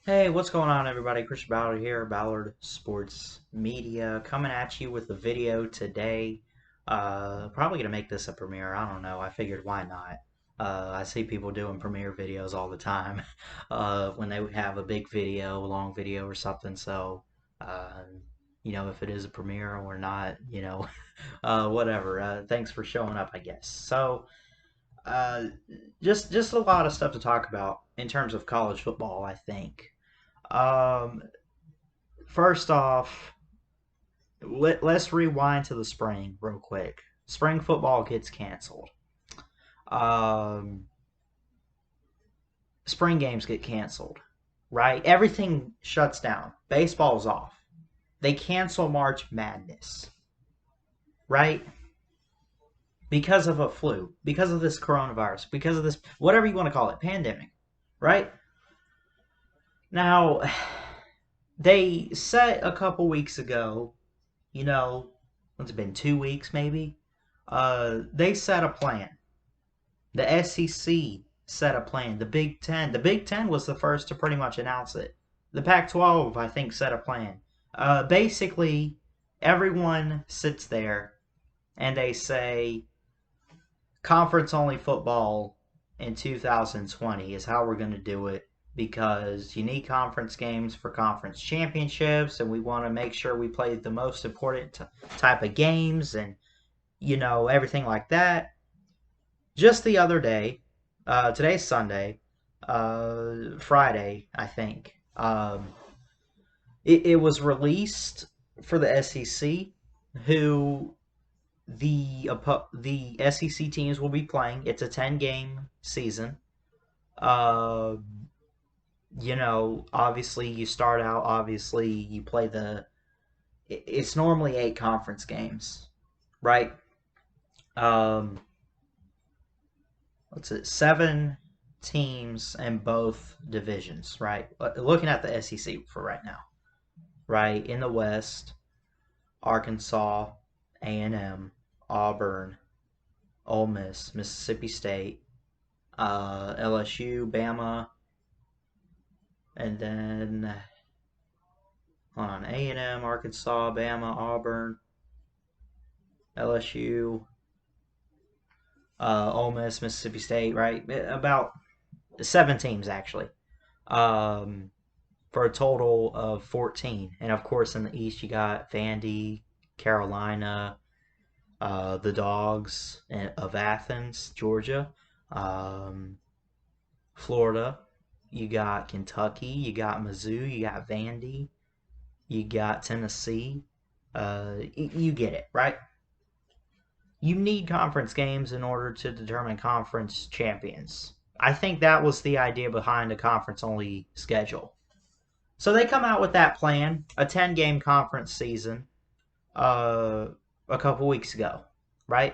Hey, what's going on, everybody? Christian Ballard here, Ballard Sports Media, coming at you with a video today. Probably gonna make this a premiere. I don't know. I figured why not. I see people doing premiere videos all the time, when they have a big video, a long video or something. So, uh, if it is a premiere or not, whatever. Thanks for showing up, I guess. So, uh, just a lot of stuff to talk about in terms of college football, I think. Um, First off, let's rewind to the spring real quick. Spring football gets canceled. Um, Spring games get canceled, right? Everything shuts down. Baseball's off. They cancel March Madness, right? Because of a flu, because of this coronavirus, because of this, whatever you want to call it, pandemic, right? Now, they set a couple weeks ago, you know, it's been 2 weeks maybe. They set a plan. The SEC set a plan. The Big Ten was the first to pretty much announce it. The Pac-12, I think, set a plan. Basically, everyone sits there and they say conference only football in 2020 is how we're going to do it because you need conference games for conference championships, and we want to make sure we play the most important type of games and everything like that. Just the other day, today's Sunday, Friday, I think. It was released for the SEC, who the SEC teams will be playing. It's a 10-game season. Uh, obviously you start out. Obviously you play the. It's normally 8 conference games, right? Um, what's it? 7 teams in both divisions, right? Looking at the SEC for right now, right? In the West, Arkansas, A&M, Auburn, Ole Miss, Mississippi State, LSU, Bama, and then hold on, A&M, Arkansas, Bama, Auburn, LSU, Ole Miss, Mississippi State, right? About 7 teams actually, for a total of 14. And of course, in the East, you got Vandy, Carolina, the Dogs of Athens, Georgia, um, Florida. You got Kentucky, you got Mizzou, you got Vandy, you got Tennessee. You get it, right? You need conference games in order to determine conference champions. I think that was the idea behind a conference only schedule. So they come out with that plan, a 10-game conference season, uh, a couple weeks ago, right?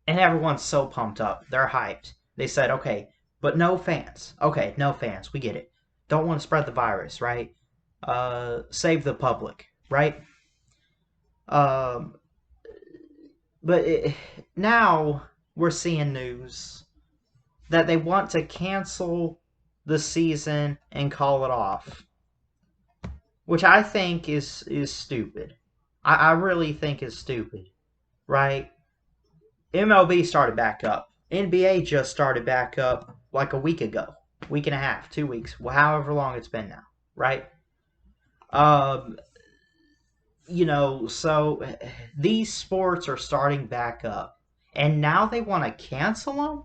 And everyone's so pumped up. They're hyped. They said, okay, but no fans. Okay, no fans. We get it. Don't want to spread the virus, right? Save the public, right? Um, but now we're seeing news that they want to cancel the season and call it off, which I think is stupid. I really think is stupid, right? MLB started back up. NBA just started back up like a week ago, week and a half, 2 weeks, however long it's been now, right? Um, so these sports are starting back up, and now they want to cancel them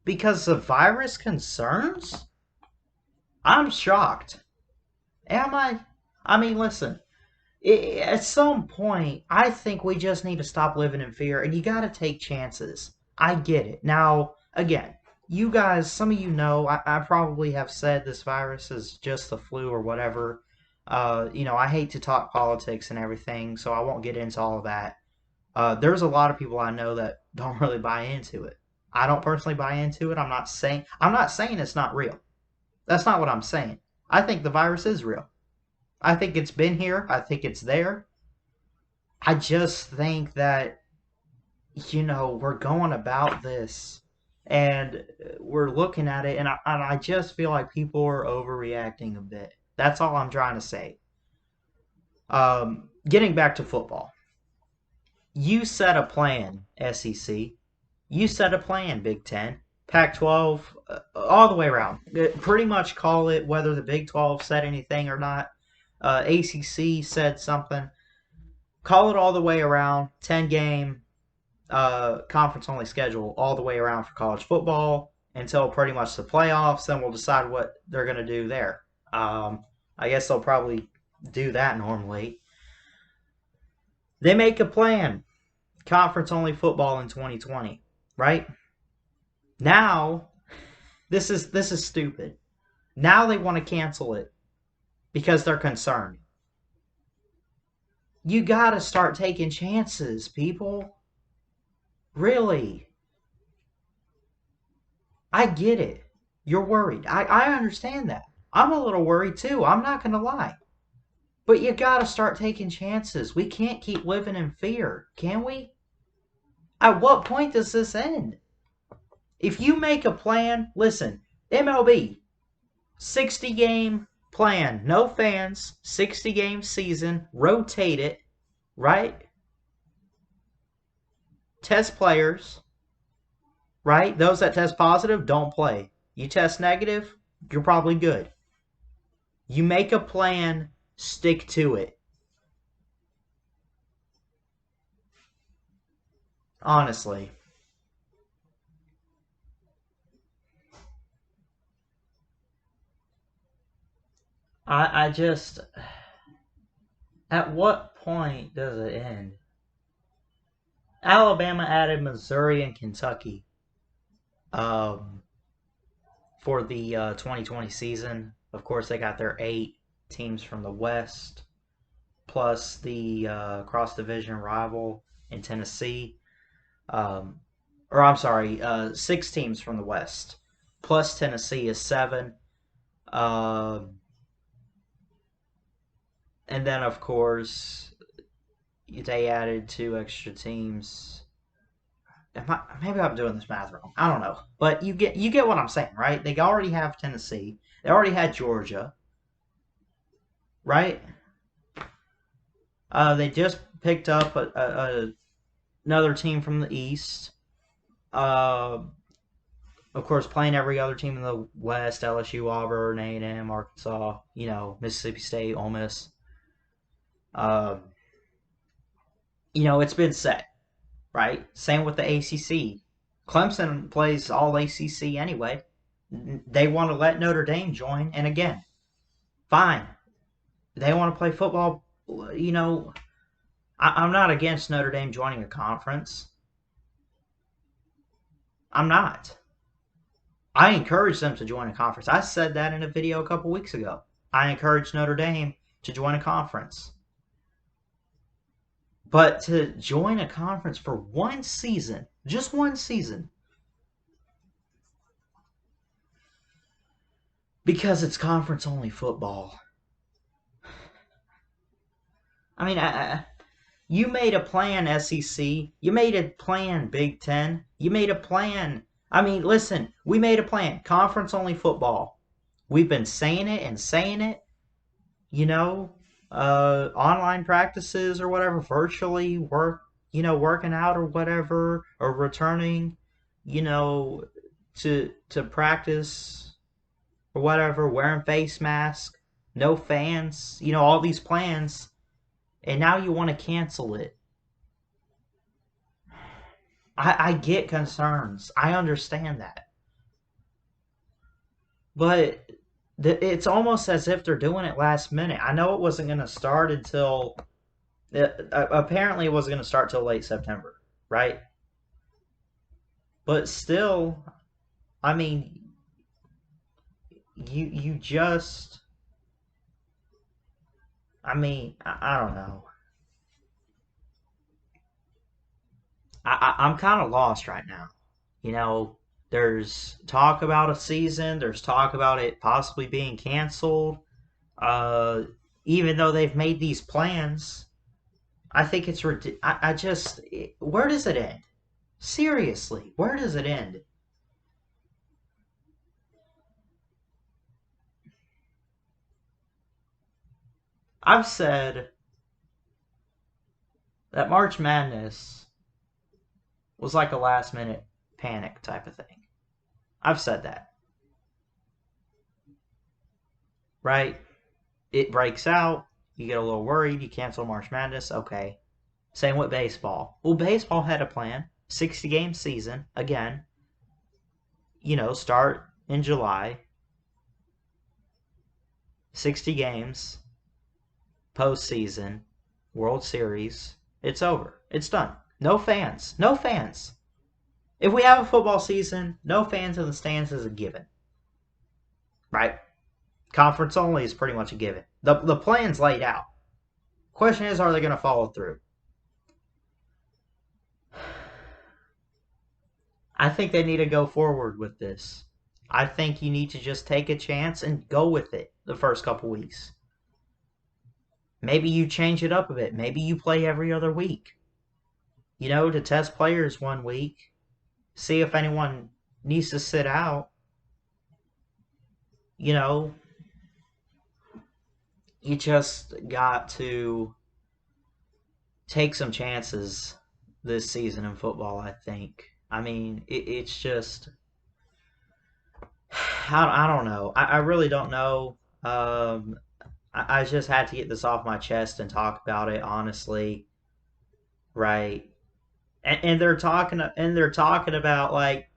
because of virus concerns. I'm shocked. Am I? I mean, listen. At some point, I think we just need to stop living in fear, and you got to take chances. I get it. Now, again, you guys, some of you know, I probably have said this virus is just the flu or whatever. I hate to talk politics and everything, so I won't get into all of that. There's a lot of people I know that don't really buy into it. I don't personally buy into it. I'm not saying it's not real. That's not what I'm saying. I think the virus is real. I think it's been here. I think it's there. I just think that, we're going about this and we're looking at it, and I just feel like people are overreacting a bit. That's all I'm trying to say. Getting back to football. You set a plan, SEC. You set a plan, Big Ten. Pac 12, all the way around. Pretty much call it whether the Big 12 said anything or not. ACC said something. Call it all the way around. 10-game conference only schedule all the way around for college football until pretty much the playoffs. Then we'll decide what they're going to do there. I guess they'll probably do that normally. They make a plan. Conference only football in 2020, right? Now, this is stupid. Now they want to cancel it because they're concerned. You got to start taking chances, people. Really. I get it. You're worried. I understand that. I'm a little worried too. I'm not going to lie. But you got to start taking chances. We can't keep living in fear, can we? At what point does this end? If you make a plan, listen, MLB, 60-game plan, no fans, 60-game season, rotate it, right? Test players, right? Those that test positive don't play. You test negative, you're probably good. You make a plan, stick to it. Honestly. I just, at what point does it end? Alabama added Missouri and Kentucky um, for the 2020 season. Of course, they got their 8 teams from the West, plus the cross-division rival in Tennessee. Or I'm sorry, 6 teams from the West, plus Tennessee is 7. And then, of course, they added 2 extra teams. Maybe I'm doing this math wrong. I don't know, but you get what I'm saying, right? They already have Tennessee. They already had Georgia, right? They just picked up another team from the East. Of course, playing every other team in the West: LSU, Auburn, A&M, Arkansas, Mississippi State, Ole Miss. It's been set, right? Same with the ACC. Clemson plays all ACC anyway. They want to let Notre Dame join, and again, fine. They want to play football. I'm not against Notre Dame joining a conference. I'm not. I encourage them to join a conference. I said that in a video a couple weeks ago. I encourage Notre Dame to join a conference. But to join a conference for one season, just one season, because it's conference-only football. I mean, you made a plan, SEC. You made a plan, Big Ten. You made a plan. I mean, listen, we made a plan. Conference-only football. We've been saying it and saying it. Online practices or whatever, virtually working out or whatever, or returning, to practice or whatever, wearing face mask, no fans, all these plans, and now you want to cancel it. I get concerns. I understand that. But it's almost as if they're doing it last minute. I know it wasn't going to start until apparently it wasn't going to start till late September, right? But still, I mean, you just, I mean, I don't know. I'm kind of lost right now. There's talk about a season. There's talk about it possibly being canceled. Uh, Even though they've made these plans, I think it's I just, where does it end? Seriously, where does it end? I've said that March Madness was like a last minute panic type of thing. I've said that. Right? It breaks out, you get a little worried, you cancel March Madness, okay. Same with baseball. Well, baseball had a plan. 60-game season, again, start in July, 60 games, postseason, World Series. It's over. It's done. No fans. No fans. If we have a football season, no fans in the stands is a given. Right? Conference only is pretty much a given. The plan's laid out. Question is, are they going to follow through? I think they need to go forward with this. I think you need to just take a chance and go with it the first couple weeks. Maybe you change it up a bit. Maybe you play every other week. To test players 1 week. See if anyone needs to sit out. You just got to take some chances this season in football, I think. I mean, it's just... I don't know. I really don't know. I just had to get this off my chest and talk about it honestly, right? And they're talking about like,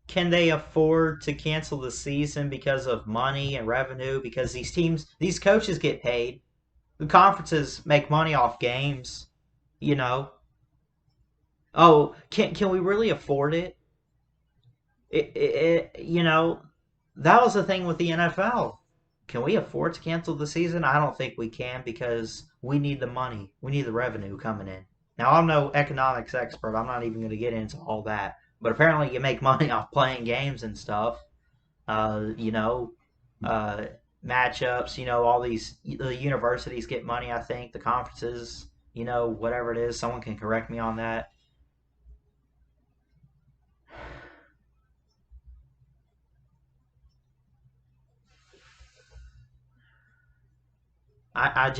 can they afford to cancel the season because of money and revenue? Because these coaches get paid. The conferences make money off games. You know. Oh, can we really afford it? That was the thing with the NFL. Can we afford to cancel the season? I don't think we can because we need the money. We need the revenue coming in. Now, I'm no economics expert. I'm not even going to get into all that. But apparently, you make money off playing games and stuff. Uh, you know, uh, Matchups. All the universities get money. I think the conferences. Whatever it is. Someone can correct me on that. I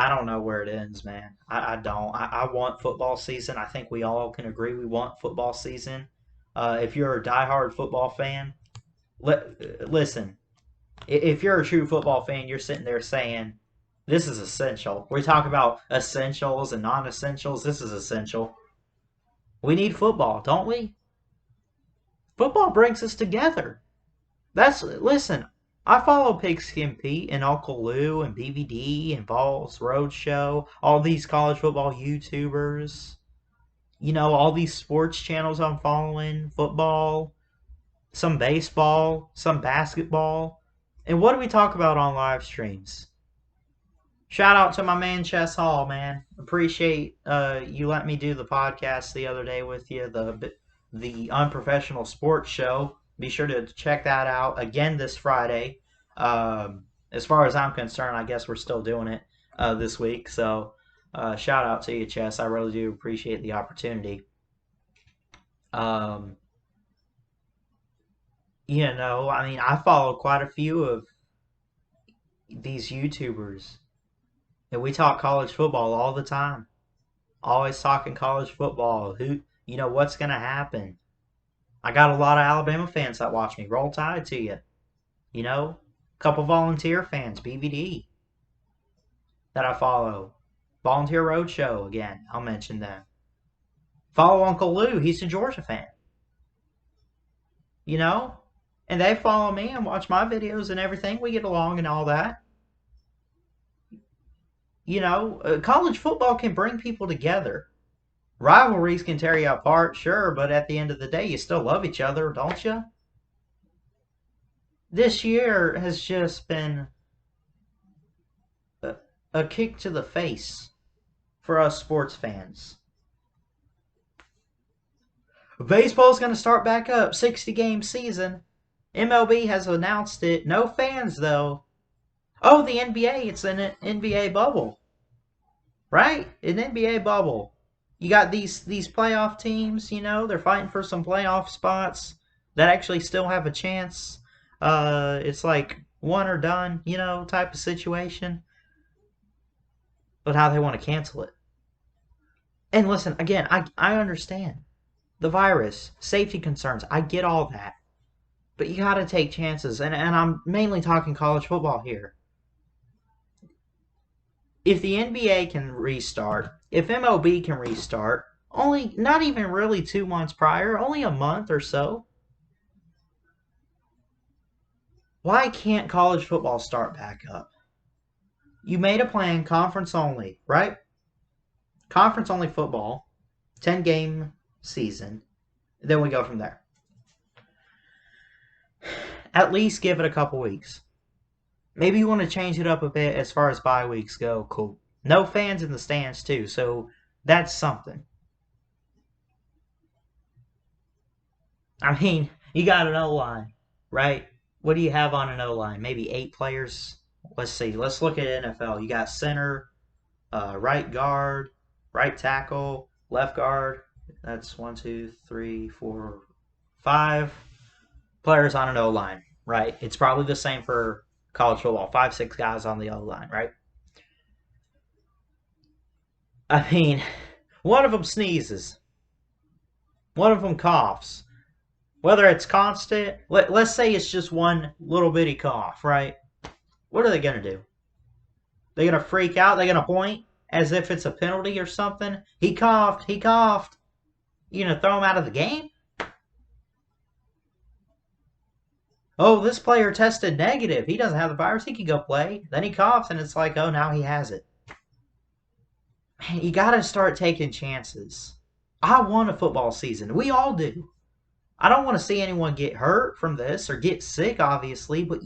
don't know where it ends, man. I don't. I want football season. I think we all can agree we want football season. If you're a diehard football fan, listen. If you're a true football fan, you're sitting there saying, "This is essential." We talk about essentials and non-essentials. This is essential. We need football, don't we? Football brings us together. Listen. I follow Pigskin Pete and Uncle Lou and BVD and Balls Roadshow, all these college football YouTubers. All these sports channels I'm following, football, some baseball, some basketball. And what do we talk about on live streams? Shout out to my man Chess Hall, man. Appreciate you letting me do the podcast the other day with you, the Unprofessional Sports Show. Be sure to check that out again this Friday. As far as I'm concerned, I guess we're still doing it this week. So shout out to you, Chess. I really do appreciate the opportunity. Um, I mean, I follow quite a few of these YouTubers, and we talk college football all the time. Always talking college football. What's going to happen? I got a lot of Alabama fans that watch me. Roll Tide to you. A couple volunteer fans, BVD, that I follow. Volunteer Roadshow, again, I'll mention them. Follow Uncle Lou, he's a Georgia fan. And they follow me and watch my videos and everything. We get along and all that. College football can bring people together. Rivalries can tear you apart, sure, but at the end of the day, you still love each other, don't you? This year has just been a kick to the face for us sports fans. Baseball's going to start back up, 60-game season. MLB has announced it. No fans, though. Oh, the NBA, it's an NBA bubble. Right? An NBA bubble. You got these playoff teams, they're fighting for some playoff spots that actually still have a chance. It's like one or done, type of situation. but how they want to cancel it. And listen, again, I understand the virus, safety concerns. I get all that. But you got to take chances. And I'm mainly talking college football here. If the NBA can restart, if MLB can restart, only not even really 2 months prior, only a month or so, why can't college football start back up? You made a plan, conference only, right? Conference only football, 10-game season. Then we go from there. At least give it a couple weeks. Maybe you want to change it up a bit as far as bye weeks go. Cool. No fans in the stands, too, so that's something. I mean, you got an O-line, right? What do you have on an O-line? Maybe 8 players? Let's see. Let's look at NFL. You got center, right guard, right tackle, left guard. That's 1, 2, 3, 4, 5 players on an O-line, right? It's probably the same for college football. 5, 6 guys on the O-line, right? I mean, one of them sneezes. One of them coughs. Whether it's constant, let's say it's just one little bitty cough, right? What are they going to do? They're going to freak out? They're going to point as if it's a penalty or something? He coughed. He coughed. You going to throw him out of the game? Oh, this player tested negative. He doesn't have the virus. He can go play. Then he coughs, and it's like, oh, now he has it. Man, you got to start taking chances. I want a football season. We all do. I don't want to see anyone get hurt from this or get sick, obviously, but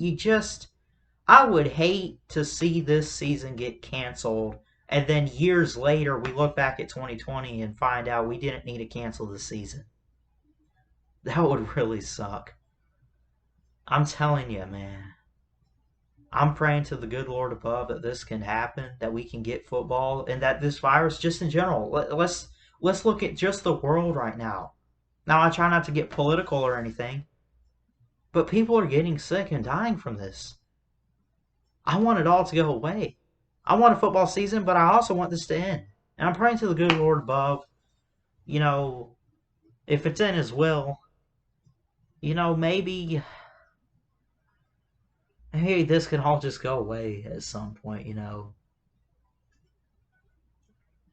I would hate to see this season get canceled and then years later we look back at 2020 and find out we didn't need to cancel the season. That would really suck. I'm telling you, man. I'm praying to the good Lord above that this can happen, that we can get football, and that this virus, just in general, let's look at just the world right now. Now, I try not to get political or anything, but people are getting sick and dying from this. I want it all to go away. I want a football season, but I also want this to end. And I'm praying to the good Lord above, you know, if it's in His will, maybe this can all just go away at some point.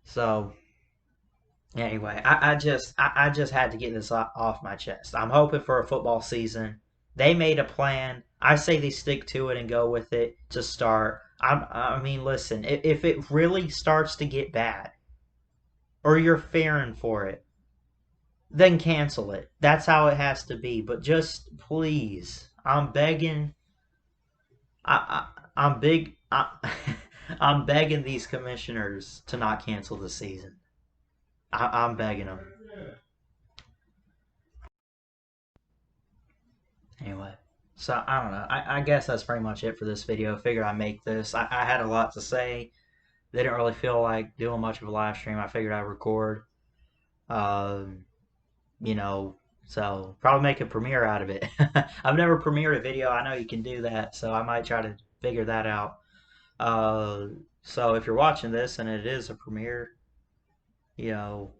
So anyway, I just had to get this off my chest. I'm hoping for a football season. They made a plan. I say they stick to it and go with it to start. I mean, listen, if it really starts to get bad, or you're fearing for it, then cancel it. That's how it has to be. But just please, I'm begging. I'm big. I'm begging these commissioners to not cancel the season. I'm begging them. Anyway, so I don't know. I guess that's pretty much it for this video. Figured I'd make this. I had a lot to say. Didn't really feel like doing much of a live stream. I figured I'd record. Um, so probably make a premiere out of it. I've never premiered a video. I know you can do that, so I might try to figure that out. Uh, so if you're watching this and it is a premiere, you know,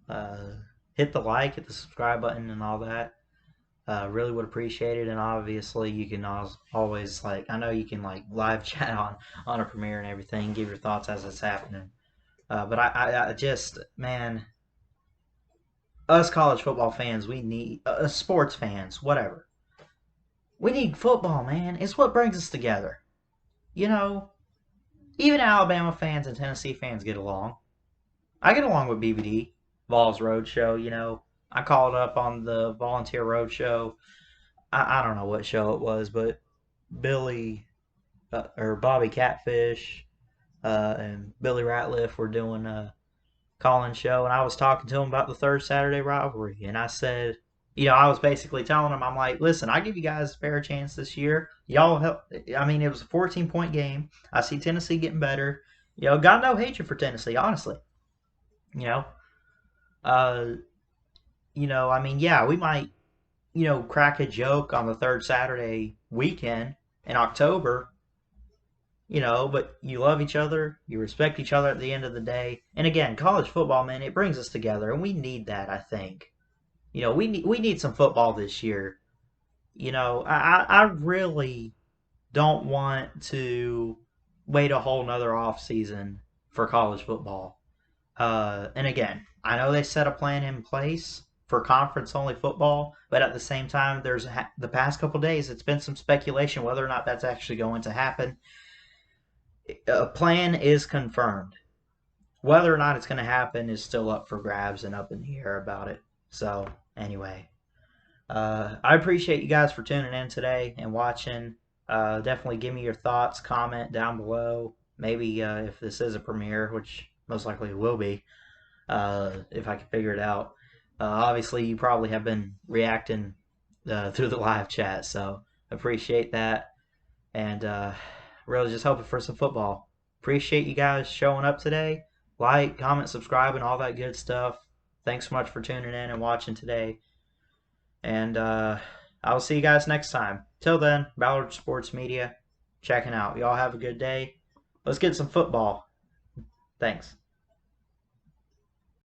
uh, hit the like, hit the subscribe button, and all that. Really would appreciate it. And obviously, you can always I know you can live chat on a premiere and everything, give your thoughts as it's happening. But I just, man, us college football fans, we need sports fans, whatever. We need football, man. It's what brings us together. Even Alabama fans and Tennessee fans get along. I get along with BBD, Vols Roadshow. I called up on the Volunteer Roadshow. I don't know what show it was, but Billy or Bobby Catfish and Billy Ratliff were doing a call-in show, and I was talking to him about the third Saturday rivalry, and I said, I was basically telling him, I'm like, listen, I give you guys a fair chance this year. Y'all help. I mean, it was a 14-point game. I see Tennessee getting better. Got no hatred for Tennessee, honestly. Uh, I mean, yeah, we might, crack a joke on the third Saturday weekend in October, but you love each other, you respect each other at the end of the day. And again, college football, man, it brings us together, and we need that, I think. We need some football this year. I really don't want to wait a whole nother off season for college football. And again, I know they set a plan in place for conference only football, but at the same time, the past couple days, it's been some speculation whether or not that's actually going to happen. A plan is confirmed. Whether or not it's going to happen is still up for grabs and up in the air about it. So, anyway, I appreciate you guys for tuning in today and watching. Definitely give me your thoughts, comment down below. Maybe if this is a premiere, which most likely it will be, if I can figure it out. Obviously, you probably have been reacting through the live chat, so appreciate that. And really just hoping for some football. Appreciate you guys showing up today. Like, comment, subscribe, and all that good stuff. Thanks so much for tuning in and watching today. And I'll see you guys next time. Till then, Ballard Sports Media checking out. Y'all have a good day. Let's get some football. Thanks.